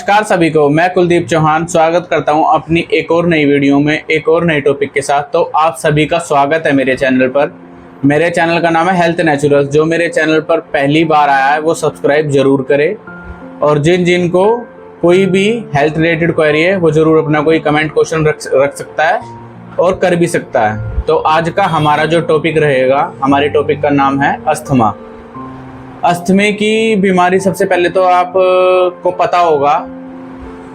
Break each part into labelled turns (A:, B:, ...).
A: नमस्कार सभी को, मैं कुलदीप चौहान स्वागत करता हूं अपनी एक और नई वीडियो में एक और नई टॉपिक के साथ। तो आप सभी का स्वागत है मेरे चैनल पर। मेरे चैनल का नाम है हेल्थ नेचुरल्स। जो मेरे चैनल पर पहली बार आया है वो सब्सक्राइब जरूर करे, और जिन को कोई भी हेल्थ रिलेटेड क्वेरी है वो जरूर अपना कोई कमेंट क्वेश्चन रख सकता है और कर भी सकता है। तो आज का हमारा जो टॉपिक रहेगा, हमारे टॉपिक का नाम है अस्थमा। अस्थमे की बीमारी सबसे पहले तो आप को पता होगा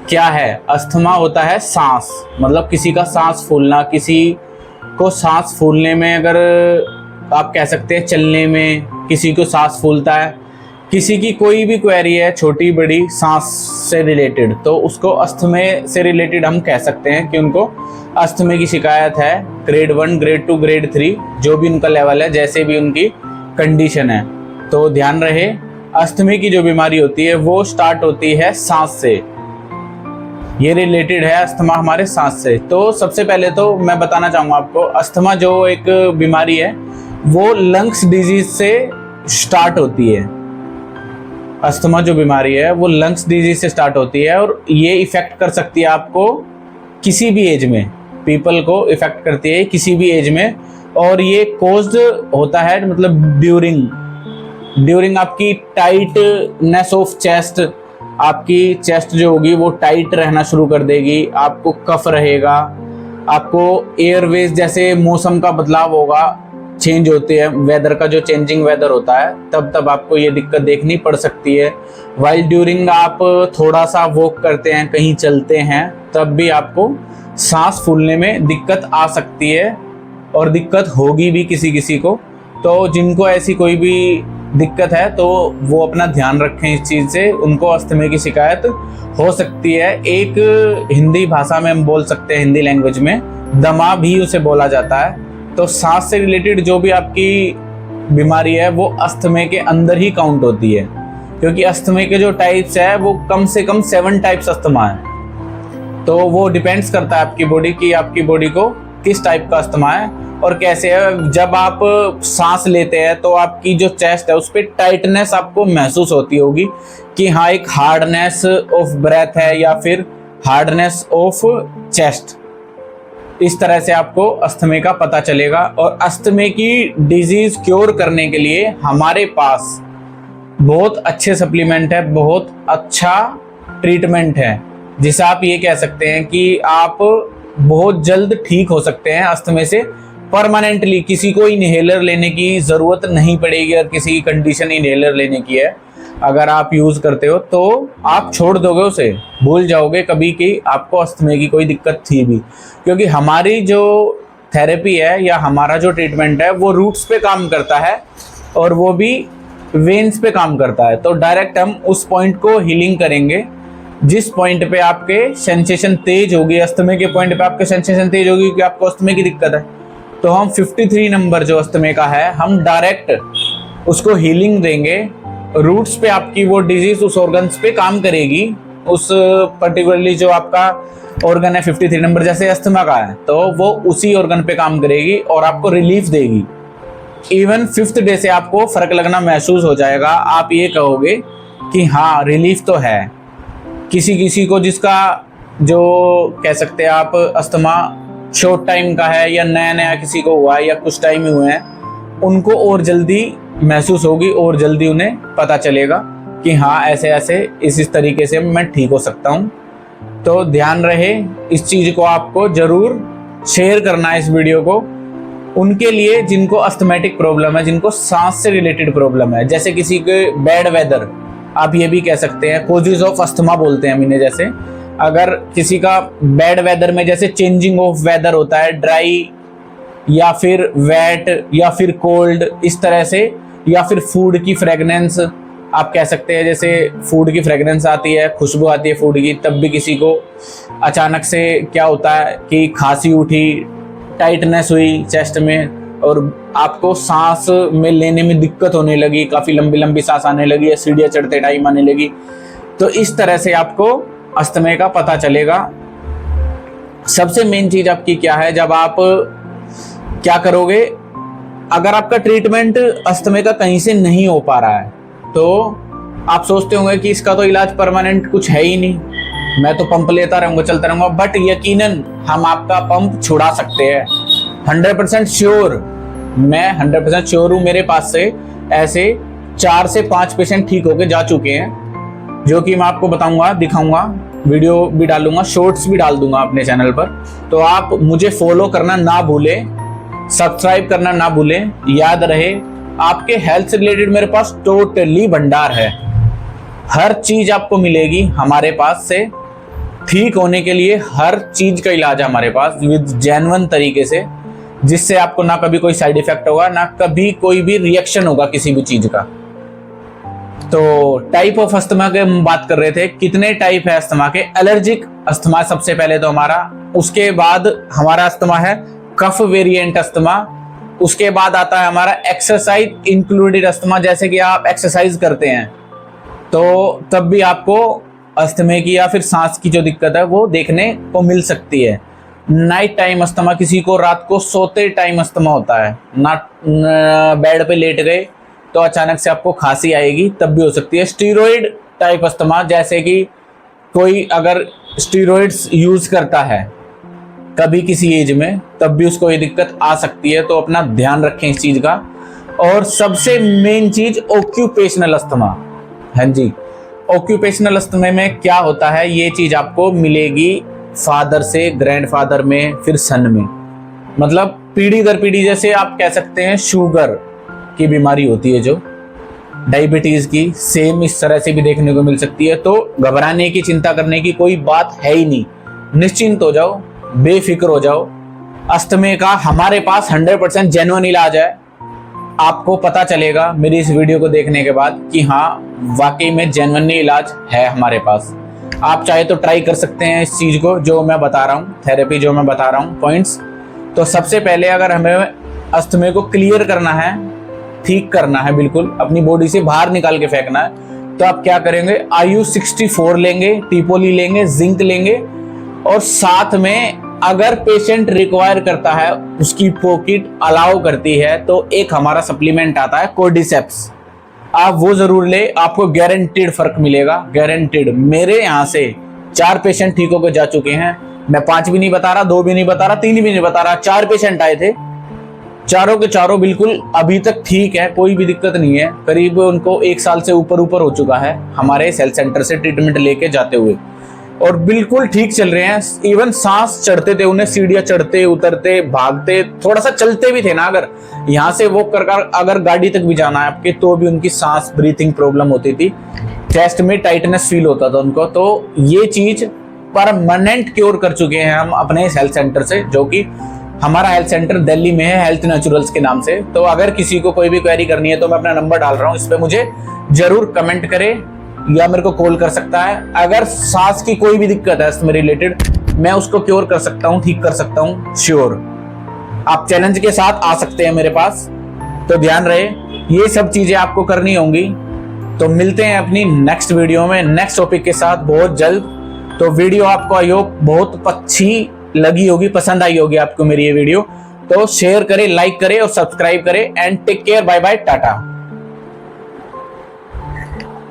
A: क्या है। अस्थमा होता है सांस, मतलब किसी का सांस फूलना। किसी को सांस फूलने में, अगर आप कह सकते हैं चलने में किसी को सांस फूलता है, किसी की कोई भी क्वेरी है छोटी बड़ी सांस से रिलेटेड, तो उसको अस्थमे से रिलेटेड हम कह सकते हैं कि उनको अस्थमे की शिकायत है। ग्रेड 1, ग्रेड 2, ग्रेड 3 जो भी उनका लेवल है, जैसे भी उनकी कंडीशन है। तो ध्यान रहे, अस्थमे की जो बीमारी होती है वो स्टार्ट होती है सांस से। ये रिलेटेड है अस्थमा हमारे सांस से। तो सबसे पहले तो मैं बताना चाहूँगा आपको, अस्थमा जो एक बीमारी है वो लंग्स डिजीज से स्टार्ट होती है। अस्थमा जो बीमारी है वो लंग्स डिजीज से स्टार्ट होती है, और ये इफेक्ट कर सकती है आपको किसी भी एज में। पीपल को इफेक्ट करती है किसी भी एज में, और ये कोज्ड होता है मतलब ड्यूरिंग आपकी टाइटनेस ऑफ चेस्ट। आपकी चेस्ट जो होगी वो टाइट रहना शुरू कर देगी, आपको कफ रहेगा, आपको एयरवेज, जैसे मौसम का बदलाव होगा, चेंज होते हैं, वेदर का जो चेंजिंग वेदर होता है, तब आपको ये दिक्कत देखनी पड़ सकती है। वाइल ड्यूरिंग आप थोड़ा सा वॉक करते हैं, कहीं चलते हैं, तब भी आपको सांस फूलने में दिक्कत आ सकती है, और दिक्कत होगी भी किसी को। तो जिनको ऐसी कोई भी दिक्कत है तो वो अपना ध्यान रखें इस चीज़ से, उनको अस्थमे की शिकायत हो सकती है। एक हिंदी भाषा में हम बोल सकते हैं, हिंदी लैंग्वेज में दमा भी उसे बोला जाता है। तो सांस से रिलेटेड जो भी आपकी बीमारी है वो अस्थमे के अंदर ही काउंट होती है, क्योंकि अस्थमे के जो टाइप्स है वो कम से कम 7 टाइप्स अस्थमा है। तो वो डिपेंड्स करता है आपकी बॉडी की, आपकी बॉडी को किस टाइप का अस्थमा है और कैसे है। जब आप सांस लेते हैं तो आपकी जो चेस्ट है उस पर टाइटनेस आपको महसूस होती होगी कि हाँ, एक हार्डनेस ऑफ ब्रेथ है या फिर हार्डनेस ऑफ चेस्ट। इस तरह से आपको अस्थमे का पता चलेगा। और अस्थमे की डिजीज क्योर करने के लिए हमारे पास बहुत अच्छे सप्लीमेंट है, बहुत अच्छा ट्रीटमेंट है, जिसे आप ये कह सकते हैं कि आप बहुत जल्द ठीक हो सकते हैं अस्थमे से परमानेंटली। किसी को इनहेलर लेने की ज़रूरत नहीं पड़ेगी। अगर किसी की कंडीशन इनहेलर लेने की है, अगर आप यूज़ करते हो तो आप छोड़ दोगे उसे, भूल जाओगे कभी कि आपको अस्थमे की कोई दिक्कत थी भी। क्योंकि हमारी जो थेरेपी है या हमारा जो ट्रीटमेंट है वो रूट्स पे काम करता है, और वो भी वेन्स पे काम करता है। तो डायरेक्ट हम उस पॉइंट को हीलिंग करेंगे जिस पॉइंट पे आपके सेंसेशन तेज होगी। अस्थमे के पॉइंट पे आपके सेंसेशन तेज होगी कि आपको अस्थमे की दिक्कत है, तो हम 53 नंबर जो अस्थमे का है, हम डायरेक्ट उसको हीलिंग देंगे। रूट्स पे आपकी वो डिजीज उस ऑर्गन्स पे काम करेगी, उस पर्टिकुलरली जो आपका ऑर्गन है 53 नंबर, जैसे अस्थमा का है तो वो उसी ऑर्गन पे काम करेगी और आपको रिलीफ देगी। इवन 5th डे से आपको फर्क लगना महसूस हो जाएगा। आप ये कहोगे कि हाँ, रिलीफ तो है। किसी को जिसका जो कह सकते हैं आप अस्थमा शॉर्ट टाइम का है, या नया किसी को हुआ है, या कुछ टाइम ही हुए हैं, उनको और जल्दी महसूस होगी और जल्दी उन्हें पता चलेगा कि हाँ, ऐसे इस तरीके से मैं ठीक हो सकता हूँ। तो ध्यान रहे, इस चीज़ को आपको ज़रूर शेयर करना है, इस वीडियो को, उनके लिए जिनको अस्थमेटिक प्रॉब्लम है, जिनको सांस से रिलेटेड प्रॉब्लम है। जैसे किसी के बैड वेदर, आप ये भी कह सकते हैं, कोजेज ऑफ अस्थमा बोलते हैं हम इन्हें। जैसे अगर किसी का बैड वेदर में, जैसे चेंजिंग ऑफ वेदर होता है, ड्राई या फिर वेट या फिर कोल्ड, इस तरह से, या फिर फूड की फ्रेगनेंस आप कह सकते हैं, जैसे फूड की फ्रेगनेंस आती है, खुशबू आती है फूड की, तब भी किसी को अचानक से क्या होता है कि खांसी उठी, टाइटनेस हुई चेस्ट में, और आपको सांस में लेने में दिक्कत होने लगी, काफ़ी लंबी सांस आने लगी, या सीढ़ियाँ चढ़ते टाइम आने लगी। तो इस तरह से आपको अस्थमे का पता चलेगा। सबसे मेन चीज़ आपकी क्या है, जब आप क्या करोगे, अगर आपका ट्रीटमेंट अस्थमे का कहीं से नहीं हो पा रहा है तो आप सोचते होंगे कि इसका तो इलाज परमानेंट कुछ है ही नहीं, मैं तो पंप लेता रहूंगा, चलता रहूंगा, बट यकीनन हम आपका पंप छुड़ा सकते हैं। 100% श्योर, मैं 100% श्योर हूँ। मेरे पास से ऐसे 4 से 5 पेशेंट ठीक होके जा चुके हैं, जो कि मैं आपको बताऊंगा, दिखाऊंगा, वीडियो भी डालूंगा, शॉर्ट्स भी डाल दूंगा अपने चैनल पर। तो आप मुझे फॉलो करना ना भूलें, सब्सक्राइब करना ना भूलें। याद रहे, आपके हेल्थ से रिलेटेड मेरे पास टोटली भंडार है। हर चीज आपको मिलेगी हमारे पास से। ठीक होने के लिए हर चीज का इलाज है हमारे पास विद जेन्युइन तरीके से, जिससे आपको ना कभी कोई साइड इफेक्ट होगा, ना कभी कोई भी रिएक्शन होगा किसी भी चीज का। तो टाइप ऑफ अस्थमा के हम बात कर रहे थे, कितने टाइप है अस्थमा के। एलर्जिक अस्थमा सबसे पहले तो हमारा, उसके बाद हमारा अस्थमा है कफ वेरिएंट अस्थमा, उसके बाद आता है हमारा एक्सरसाइज इंक्लूडेड अस्थमा। जैसे कि आप एक्सरसाइज करते हैं तो तब भी आपको अस्थमे की या फिर सांस की जो दिक्कत है वो देखने को मिल सकती है। नाइट टाइम अस्थमा, किसी को रात को सोते टाइम अस्थमा होता है, ना बेड पे लेट गए तो अचानक से आपको खांसी आएगी, तब भी हो सकती है। स्टीरॉइड टाइप अस्थमा, जैसे कि कोई अगर स्टीरॉइड्स यूज करता है कभी किसी एज में, तब भी उसको ये दिक्कत आ सकती है। तो अपना ध्यान रखें इस चीज का। और सबसे मेन चीज ऑक्यूपेशनल अस्थमा। हाँ जी, ऑक्यूपेशनल अस्थमा में क्या होता है, ये चीज आपको मिलेगी फादर से ग्रैंडफादर में, फिर सन में, मतलब पीढ़ी दर पीढ़ी। जैसे आप कह सकते हैं शुगर की बीमारी होती है जो डायबिटीज की, सेम इस तरह से भी देखने को मिल सकती है। तो घबराने की, चिंता करने की कोई बात है ही नहीं। निश्चिंत हो जाओ, बेफिक्र हो जाओ। अस्थमे का हमारे पास 100% जेन्युइन इलाज है। आपको पता चलेगा मेरी इस वीडियो को देखने के बाद कि हाँ, वाकई में जेन्युइन इलाज है हमारे पास। आप चाहे तो ट्राई कर सकते हैं इस चीज को, जो मैं बता रहा हूँ, थेरेपी जो मैं बता रहा हूँ, पॉइंट्स। तो सबसे पहले अगर हमें अस्थमे को क्लियर करना है, ठीक करना है, बिल्कुल अपनी बॉडी से बाहर निकाल के फेंकना है, तो आप क्या करेंगे, IU64 लेंगे, टिपोली लेंगे, जिंक लेंगे, और साथ में अगर पेशेंट रिक्वायर करता है, उसकी पॉकेट अलाउ करती है, तो एक हमारा सप्लीमेंट आता है कोर्डिसेप्स, आप वो जरूर ले। आपको गारंटीड फर्क मिलेगा, गारंटीड। मेरे यहाँ से 4 पेशेंट ठीक होकर जा चुके हैं। मैं 5 भी नहीं बता रहा, 2 भी नहीं बता रहा, 3 भी नहीं बता रहा, 4 पेशेंट आए थे, चारों के चारों बिल्कुल अभी तक ठीक है, कोई भी दिक्कत नहीं है। करीब उनको 1 साल से ऊपर हो चुका है हमारे हेल्थ सेंटर से ट्रीटमेंट लेके जाते हुए, और बिल्कुल ठीक चल रहे हैं। इवन सांस चढ़ते थे उन्हें, सीढ़ियां चढ़ते उतरते, भागते, थोड़ा सा चलते भी थे ना, अगर यहाँ से वो कर अगर गाड़ी तक भी जाना है आपके, तो भी उनकी सांस ब्रीथिंग प्रॉब्लम होती थी, चेस्ट में टाइटनेस फील होता था उनको। तो ये चीज परमानेंट क्योर कर चुके हैं हम अपने हेल्थ सेंटर से, जो कि हमारा हेल्थ सेंटर दिल्ली में है, हेल्थ नेचुरल्स के नाम से। तो अगर किसी को कोई भी क्वेरी करनी है तो मैं अपना नंबर डाल रहा हूँ, इस पे मुझे जरूर कमेंट करे या मेरे को कॉल कर सकता है। अगर सांस की कोई भी दिक्कत है अस्थमा रिलेटेड, मैं उसको क्योर कर सकता हूँ, ठीक कर सकता हूँ, श्योर। आप चैलेंज के साथ आ सकते हैं मेरे पास। तो ध्यान रहे, ये सब चीजें आपको करनी होंगी। तो मिलते हैं अपनी नेक्स्ट वीडियो में नेक्स्ट टॉपिक के साथ बहुत जल्द। तो वीडियो आपको आई होप बहुत अच्छी लगी होगी, पसंद आई होगी आपको मेरी ये वीडियो। तो शेयर करें, लाइक करें और सब्सक्राइब करें। And take care, bye bye, Tata.